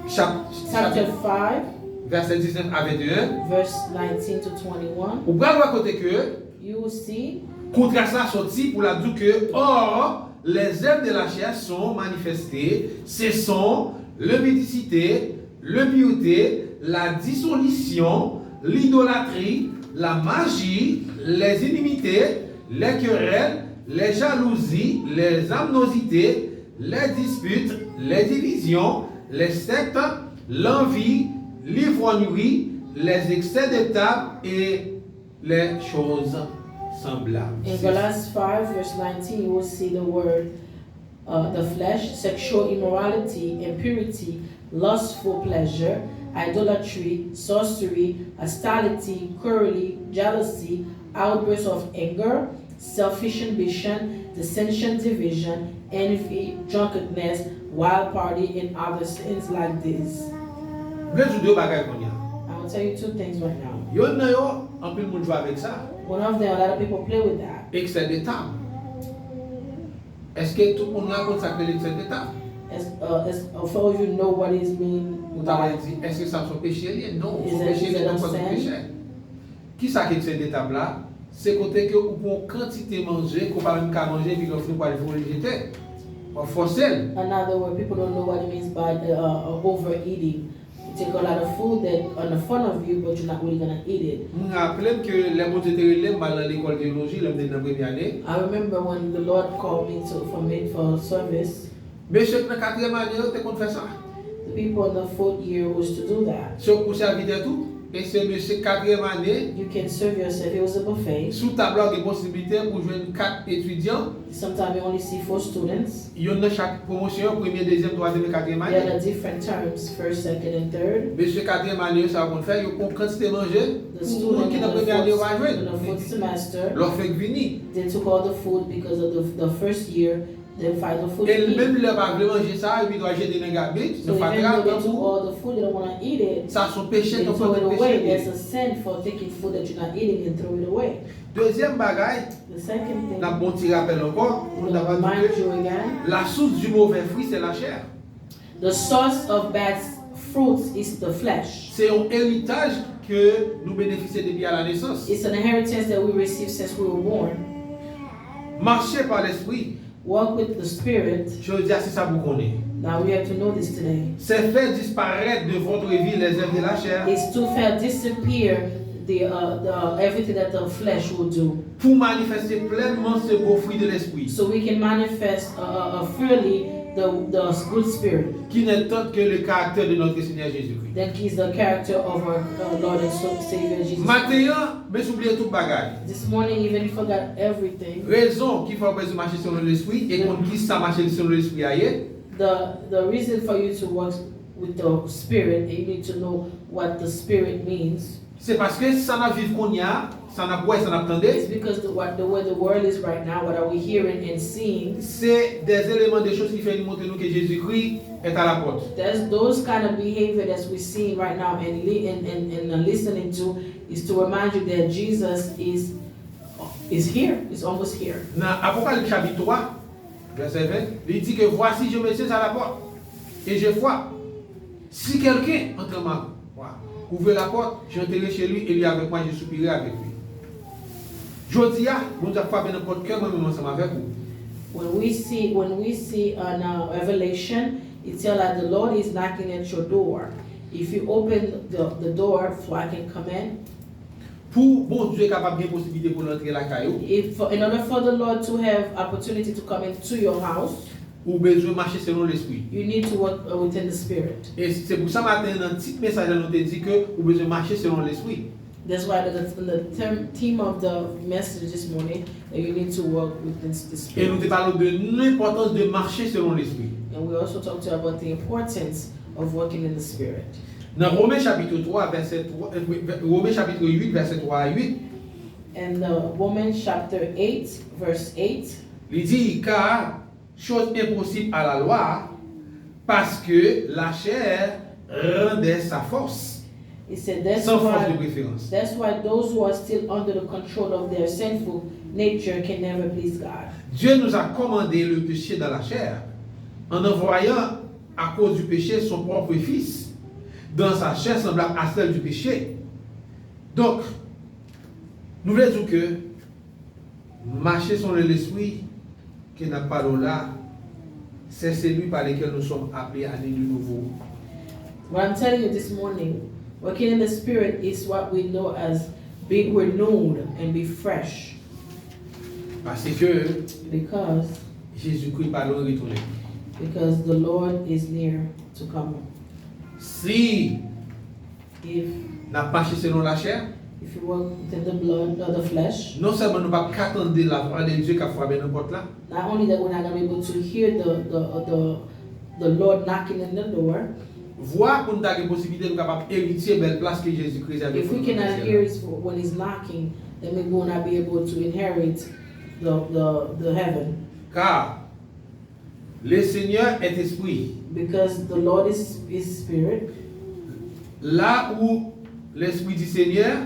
Chapitre 5, verset 19 à 21. verse 19 to 21. Ou bien voir côté que You will see contraste là sorti pour la dire que or les œuvres de la chair sont manifestées, ce sont l'impudicité, l'impureté, la dissolution, l'idolâtrie, la magie, les inimités, les querelles, les jalousies, les amnosités, les disputes, les divisions, les sectes, l'envie, l'ivrognerie, les excès de table et les choses semblables. in Galatians 5, verse 19, you will see the word the flesh, sexual immorality, impurity, lustful pleasure, idolatry, sorcery, hostility, quarreling, jealousy, outbursts of anger, selfish ambition, dissension, division, envy, drunkenness, wild party, and other sins like this. Je vais vous dire bagay qu'on y a. I will tell you two things right now. Yon nan yo, en pile moun joue avec ça. One of them, a lot of people play with that. Excès de table. Est-ce que tout le monde raconte ça que l'excès de table? For all you know what is mean. Ou t'as dit, est-ce que ça son péché lié? Non, Is son it- péché is it lié a dans son sin? péché. Qui ça qui excès de table là? C'est côté que ou pour quantité manger, qu'on pas même qu'à manger, puis qu'on finit par le jeter. On force elle. Another word, people don't know what it means by overeating. You take a lot of food that on the front of you, but you're not really gonna eat it. Je me rappelle que les mots étaient relèvés dans l'école de théologie, là, dans la première année. I remember when the Lord called me for service. Mais ceux qui dans la quatrième année, ils ont fait ça. The people in the 4th year was to do that. Ceux qui ont servi de tout. Et c'est monsieur quatrième année. You can serve yourself. It was a buffet. Sous tableau de possibilités pour joindre 4 étudiants. Sometimes you only see 4 students. Il y en a chaque promotion, première, deuxième, troisième et quatrième There année. are different terms, 1st, 2nd, and 3rd. Monsieur quatrième année, ça va faire, ils ont quantité manger. The Pour student qui in dans la the première année va 4th joindre. semester, Leur fait venir. they took all the food because of the first year. They find the food to Et eat. même le pas veut manger ça, et puis il doit jeter dans le garbage. So Ne pas even though they grave took pour. all the food, they don't want to eat it. Ça, son péché, They ton throw it propre away. There's péché. a sin for taking food that you're not eating and throw it away. Deuxième bagaille, The second thing, on a bon petit rappel encore. I On will a pas remind dit you que again, la source du mauvais fruit, c'est la chair. the source of bad fruits is the flesh. C'est un héritage que nous bénéficions depuis à la naissance. It's an inheritance that we receive since we were born. Marcher par l'esprit, Walk with the Spirit. je veux dire, c'est ça vous connaissez. Now we have to know this today. C'est faire disparaître de votre vie les œuvres de la chair It's to faire disappear the everything that the flesh will do, pour manifester pleinement ce beau fruit de l'esprit, so we can manifest freely the good spirit. qui n'est autre que le caractère de notre Seigneur Jésus-Christ. That is the character of our Lord and Savior Jesus. Maintenant, mais oubliez tout bagage. This morning, even forgot everything. Raison qui fait besoin marcher selon l'esprit et qu'on qui ça marcher selon l'esprit ailleurs. The reason for you to work with the spirit, and you need to know what the spirit means. C'est parce que ça n'a vivre qu'on y a, ça n'a pas, ça n'a It's attendé. because the way the world is right now, what are we hearing and seeing? C'est des éléments, des choses qui font nous montrer nous que Jésus-Christ est à la porte. There's those kind of behavior that we're seeing right now and listening to is to remind you that Jesus is here, is almost here. Dans Apocalypse chapitre 3, verset 20, il dit que voici je me tiens à la porte et je vois. Si quelqu'un entre ma voix, ouvre la porte, j'entrerai chez lui et lui avec moi, je soupirerai avec lui. Je dis, bon Dieu, pas bien n'importe quel moment ensemble avec vous. When we see on Revelation, it tells that the Lord is knocking at your door. If you open the door, so I can come in. Pour bon Dieu capable de possibilité pour entrer la caillou, In order for the Lord to have opportunity to come into your house, ou besoin marcher selon l'esprit. you need to work within the Spirit. Et c'est pour ça matin dans un petit message nous te dit que ou besoin marcher selon l'esprit. That's why the theme of the message this morning, that you need to work within the Et nous Spirit. te parlons de l'importance de marcher selon l'esprit. And we also talked about the importance of working in the Spirit. Dans Romains chapitre 3 verset 3, Romains chapitre 8 verset 3 à 8, And Romans chapter 8, verse 8, il dit car chose impossible à la loi parce que la chair rendait sa force it said that's sans force de why, préférence. that's why those who are still under the control of their sinful nature can never please God. Dieu nous a commandé le péché dans la chair en envoyant à cause du péché son propre fils dans sa chair semblable à celle du péché. Donc, nous voulons dire que marcher selon l'esprit qui n'a pas là, c'est celui par lequel nous sommes appelés à naître de nouveau. What I'm telling you this morning, working in the Spirit is what we know as being renewed and be fresh. Parce que Because Jésus-Christ par le retourner. the Lord is near to come. Si If n'a pas marché selon la chair, you work within the blood or the flesh, non seulement nous ne pouvons pas attendre la voix de Dieu qui a frappé n'importe là, not only that we're not going to be able to hear the Lord knocking in the door, voix pour nous avoir la possibilité de capable hériter belle place que Jésus-Christ avait. If we cannot hear his when he's knocking, then we will not be able to inherit the heaven. Car le Seigneur est esprit. Because the Lord is spirit. Là où l'esprit du Seigneur,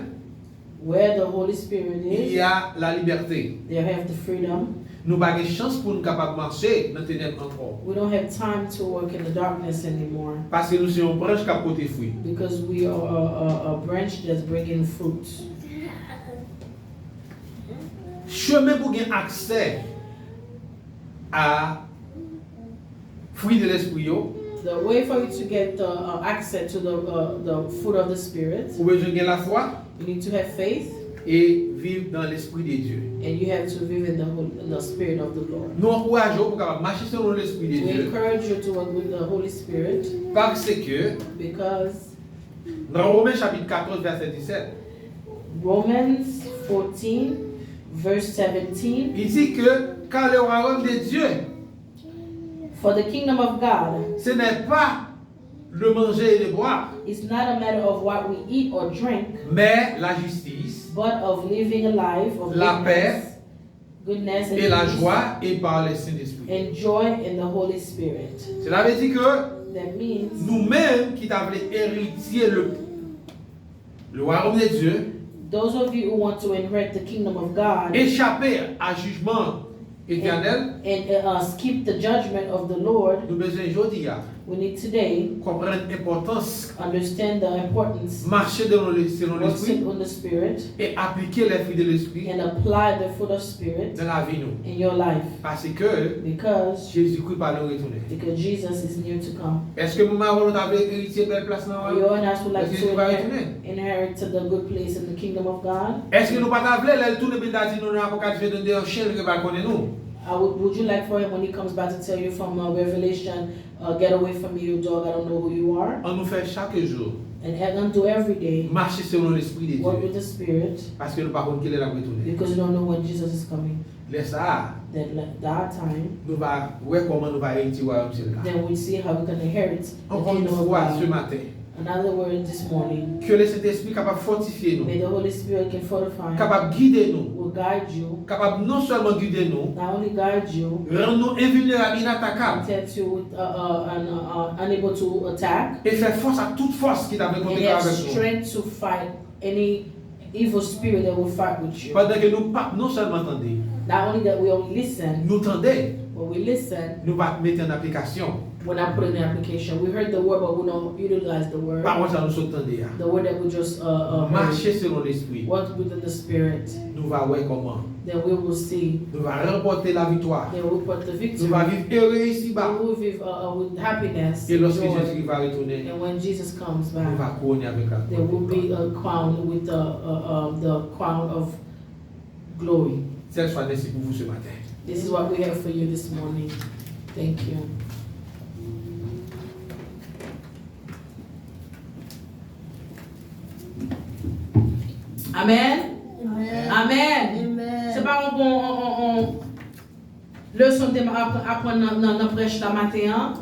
where the Holy Spirit is, il y a la liberté. They have the freedom. Nous n'avons pas de chance pour nous capables de marcher dans les ténèbres encore. We don't have time to work in the darkness anymore. Parce que nous sommes une branche qui a porté fruit. Because we are a branch that's bringing fruit. Chemin pour gagner accès à fruit de l'esprit. The way for you to get access to the fruit of the Spirit, vous besoin de la foi, you need to have faith, et vivre dans l'esprit de Dieu. And you have to live in the Spirit of the Lord. Nous encourageons pour marcher selon l'esprit de We Dieu. encourage you to work with the Holy Spirit. Parce que Because dans Romains chapitre 14 verset 17, Romans 14 verse 17, il dit que car le royaume de Dieu, for the kingdom of God, ce n'est pas le manger et le boire, it's not a matter of what we eat or drink, mais la justice, but of living a life of la paix goodness and et la peace, joie et par le Saint-Esprit. and joy in the Holy Spirit. Cela veut dire que That means nous-mêmes qui t'avons héritier le royaume de Dieu, those of you who want to inherit the kingdom of God échapper à jugement éternel, and skip the judgment of the Lord, nous besoin aujourd'hui we need today comprendre l'importance understand the importance marcher selon of l'esprit sit on the Spirit et appliquer les fruits de l'esprit and apply the fruit of Spirit dans la vie nous. in your life, Parce que because Jésus-Christ va nous retourner. Jesus is near to come. Est-ce que nous avons héritier belle place dans You and us would like Est-ce que to Jésus va retourner? inherit to the good place in the kingdom of God. Est-ce que nous pas t'avons le tourner puis dire nous dans Apocalypse de un chien qui va connaître nous? Would you like for him when he comes back to tell you from Revelation, get away from me, you dog, I don't know who you are? On nous fait chaque jour And do every day, marcher selon l'esprit de work with Dieu. the Spirit, Parce que nous pas connaître qu'il est là retourner. because you don't know when Jesus is coming. Laisse ça, That time, nous va voir comment nous va hériter le royaume là. then we'll see how we can inherit the Encore une kingdom of fois ce God. matin, Another word this morning, que le Saint-Esprit capable de fortifier nous, may the Holy Spirit can fortify, capable de guider nous, will guide you, capable non seulement de guider nous, not only guide you, rendre nous invulnérables, inattaquables, protect you with, unable to attack, et faire force à toute force qui t'a fait and contre have avec nous. strength to fight any evil spirit that will fight with you. Pendant que nous pas non seulement entendons, Not only that we only listen, nous tendons, but we listen. nous va mettre en application. We're not putting in application. We heard the word, but we don't utilize the word. Par contre, ça nous entendons. The word that we just heard. Marcher selon l'esprit. Work within the Spirit. Nous va voir comment. Then we will see. Nous va remporter la victoire. Then we'll put the victory. Nous va vivre heureux ici-bas. We will live with happiness. Et lorsque joy. Jésus va retourner, And when Jesus comes nous back, va couronner avec la there will be a crown with the crown of glory. Celle soit ainsi pour vous ce matin. This is what we have for you this morning. Thank you. Amen. Amen. Amen. Amen. C'est pas un bon leçon de apprendre dans la prêche la matin. Hein?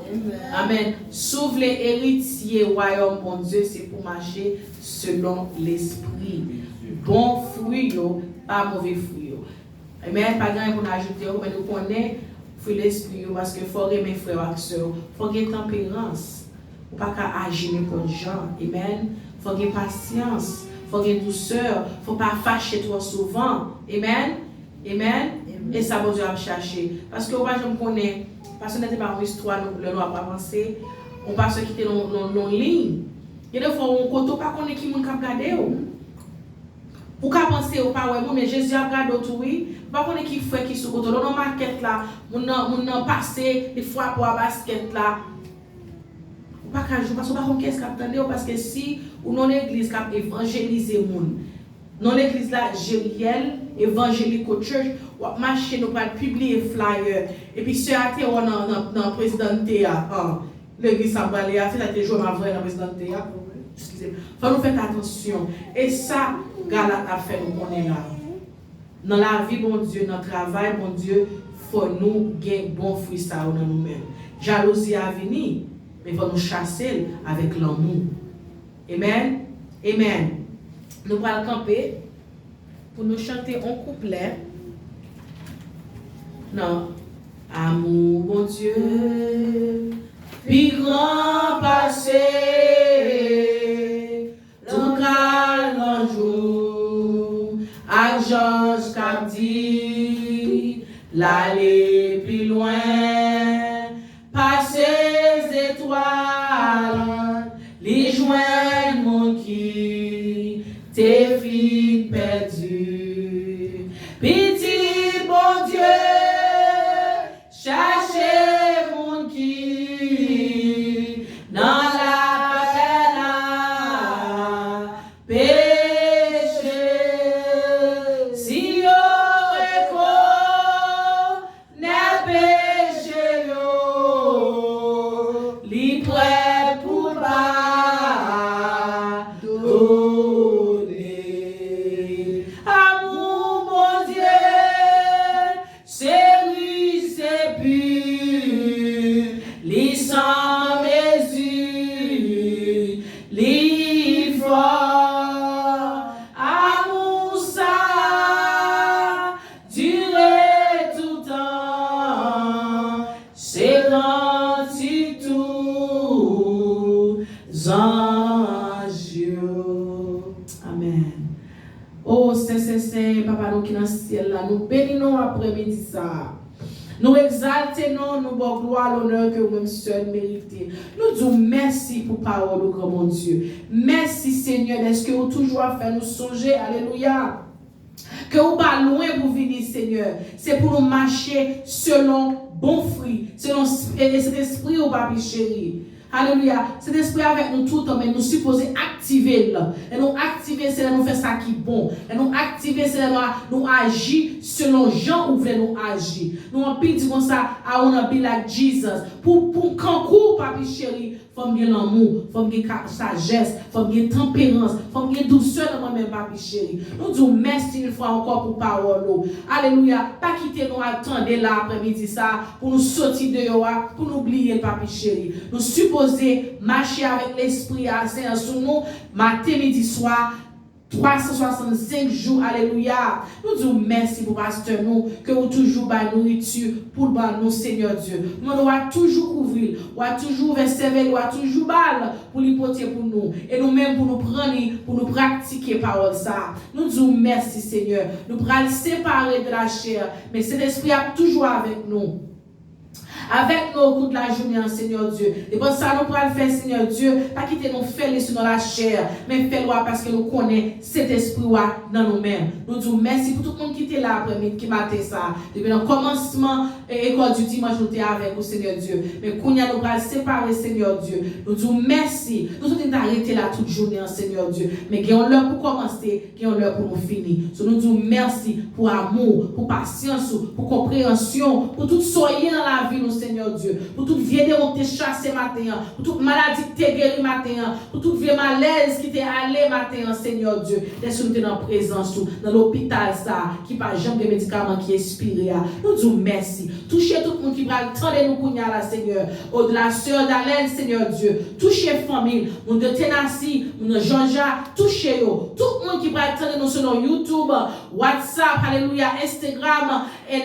Amen. Sauve les héritiers royaume, mon Dieu, c'est pour marcher selon l'esprit. Bon fruit, pas mauvais fruit. Amen. Pas grand pour ajouter, mais nous connaissons fruit l'esprit parce que faut aimer frères et sœurs, faut avoir tempérance. Ou pas qu'à agir n'importe gens. Amen. Faut avoir patience. Faut avoir douceur, faut pas fâcher trop souvent. Amen. Amen. Et ça, bon Dieu va chercher. Parce que, moi, je me connais, parce que n'était pas une histoire, nous ne pas avancer. On passe qui était dans ligne. Et des fois, on ne pas connaître qui m'a regardé. Ou qu'à penser au pas, mais Jésus a regardé tout, oui. Pas connaître qui fait qui se côté. Dans la maquette là, on a passé des fois pour la basket là. Pas qu'à jouer, parce que pas qu'est-ce qu'a attendé, parce que si ou non l'église qui a évangélisé moun, non l'église là Gériel évangélique church, ou marcher nous pas publier flyer et puis ce a été dans présidenté l'église Sambaléa, c'est été joué avant dans présidenté. Excusez-moi. Faut nous faire attention et ça Galate a fait nous connaître là. Dans la vie bon Dieu, dans le travail bon Dieu, faut nous gagner bon fruit ça dans nous-mêmes. Jalousie à venir. mais il faut nous chasser avec l'amour. Amen. Amen. Nous allons camper pour nous chanter un couplet. Non. Amour, mon Dieu, puis grand passé, ton calme un jour, agence qu'a dit, l'aller plus loin, passer les étoiles, les joindre mon qui, tes filles perdues, petit bon Dieu. Cherchez mon qui dans la peine péché. Si on reconnaît péché, li prêt pour pardonner. Amour, mon Dieu, c'est les sans mesure, les forts, amour ça, durer tout temps, c'est gentil tous anges. Amen. Oh, c'est, Papa, nous qui dans le ciel là, nous bénissons après-midi ça. Nous exaltons, nous bon gloire, l'honneur que vous-même seul méritez. Nous disons merci pour parole, au grand mon Dieu. Merci Seigneur, est-ce que vous toujours fait nous songer, alléluia. Que vous pas loin pour venir Seigneur. C'est pour nous marcher selon bon fruit, selon cet esprit au papi chéri. Alléluia. Cet esprit avec nous tout le temps, mais nous supposons activer là. Et nous activer, c'est là nous faire ça qui est bon. Et nous activer, c'est là nous agir selon Jean où voulait nous agir. Nous en dit comme ça, I wanna be like Jesus. Pour concours, papi chéri, faut me l'amour, faut me sagesse, faut me tempérance, faut me douceur dans moi-même, papi chéri. Nous disons merci une fois encore pour parole. Alléluia. Pas quitter nous attendre là après-midi ça, pour nous sortir de là, pour nous oublier, papi chéri. Nous supposons marcher avec l'esprit à Seigneur sur nous, matin, midi, soir, 365 jours, alléluia. Nous disons merci pour pasteur nous, que vous toujours la nourriture pour nous, Seigneur Dieu. Nous devons toujours couvrir, nous devons toujours verser, nous devons toujours balle pour l'hypothèque pour nous. Et nous-mêmes pour nous prendre, pour nous pratiquer parole ça. Nous disons merci, Seigneur. Nous pourrons séparer de la chair, mais cet esprit est toujours avec nous. Avec nous au cours de la journée, Seigneur Dieu. Et pour ça, nous pourrons le faire, Seigneur Dieu, pas quitter nous faire les dans la chair, mais faire parce que nous connaissons cet esprit dans nous-mêmes. Nous disons merci pour tout le monde qui était là après-midi, qui m'a fait ça. Depuis le commencement, école du dimanche, nous étions avec vous, Seigneur Dieu. Mais qu'on y a nous pourrons séparer, Seigneur Dieu. Nous disons merci. Nous sommes arrêtés là toute journée, Seigneur Dieu. Mais qu'il y a l'heure pour commencer, qu'il y a l'heure pour nous finir. So, nous disons merci pour amour, pour patience, pour compréhension, pour tout soyez dans la vie, nous, Seigneur Dieu, pour toute vieille démonté chassé matin, pour toute maladie qui t'est guéri matin, pour toute vieille malaise qui t'est allé matin, Seigneur Dieu, laisse-nous dans la présence, dans l'hôpital, ça, qui n'a jamais de médicaments qui expirent. Nous disons merci. Touchez tout le monde qui va attendre nous pour là, Seigneur. Au-delà, sœur d'Alain, Seigneur Dieu. Touchez famille, mon de Tennessee, mon de Jean-Jacques, touchez-vous. Tout le monde qui va attendre nous sur YouTube, WhatsApp, alléluia, Instagram, et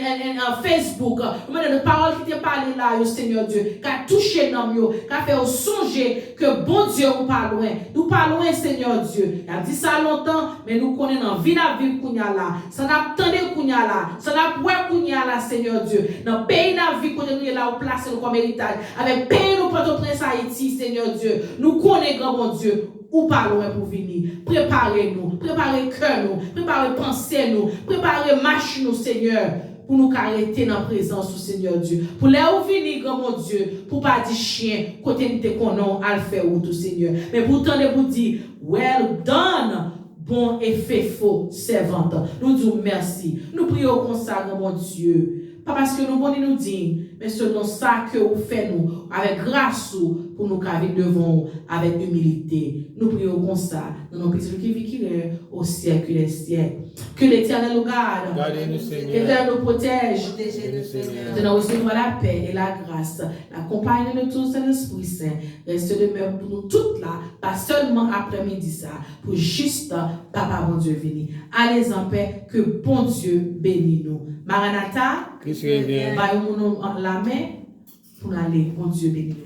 Facebook. Nous avons des paroles qui te parlent là, Seigneur Dieu, qui a touché dans nous, qui a fait songer que bon Dieu nous pas loin. Nous pas loin, Seigneur Dieu. Il a dit ça longtemps, mais nous connaissons dans vie la vie qu'on a là. Ça n'a pas attendu qu'on a là. Ça n'a pas qu'on a là, Seigneur Dieu. Dans le pays la vie qu'on est là, où placer comme héritage. Avec pays nous Port-au-Prince Haïti, Seigneur Dieu. Nous connaissons grand bon Dieu. Ou pas loin pour venir. Préparez-nous, préparez cœur nous, préparez pensée nous, préparez marche nous, Seigneur, pour nous arrêter dans la présence du Seigneur Dieu. Pour les où venir, grand mon Dieu, pour pas dire chien, côté nous qu'on a à le faire ou tout, Seigneur. Mais pourtant, vous dire, well done, bon et faithful servante. Nous disons merci. Nous prions comme ça, grand mon Dieu. Pas parce que nous nous disons, mais selon ça que vous faites nous, avec grâce, pour nous vivre devant avec humilité. Nous prions comme ça, dans nos petits qui vivent au siècle des siècles. Que l'Éternel nous garde, que l'Éternel nous protège, que nous recevons la paix et la grâce, la compagnie de tous l'Esprit Saint. Reste demeure pour nous toutes là, pas seulement après-midi ça, pour juste Papa bon Dieu venir. Allez en paix, que bon Dieu bénisse nous. Maranatha, Christ revient. baillons-nous la main pour aller, bon Dieu bénisse.